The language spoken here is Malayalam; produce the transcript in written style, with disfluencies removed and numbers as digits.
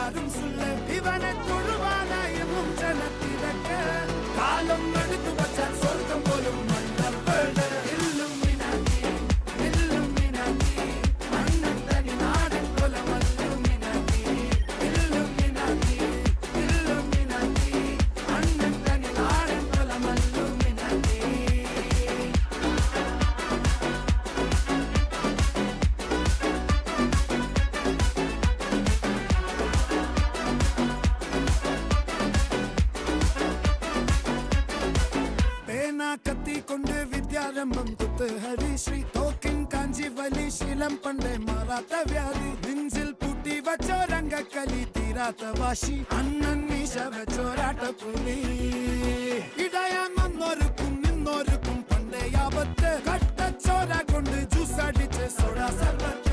എല്ലാരും സുള്ള ഇവനെ തൊഴുവാനായും ജനത്തിരക്ക കാലം എടുത്തു വച്ചാൽ സ്വർഗം പോലും മണ്ണപ്പേട് കത്തിക്കൊണ്ട് വിദ്യാരംഭം കുത്ത് ഹരിശ്രീ തോക്കിൻ കാഞ്ചി വലി ശീലം പണ്ടേ മാറാത്ത വ്യാധി നെഞ്ചിൽ പൂട്ടി വച്ചോരംഗക്കലി തീരാത്ത വാശി അണ്ണൻ മീശ വെച്ചോരാട്ട പുലി ഇടയാന്നൊരുക്കും നിന്നൊരുക്കും പണ്ടേ ആപത്ത് കട്ടച്ചോര കൊണ്ട് ജ്യൂസ് അടിച്ച് സോഡ സർബത്ത്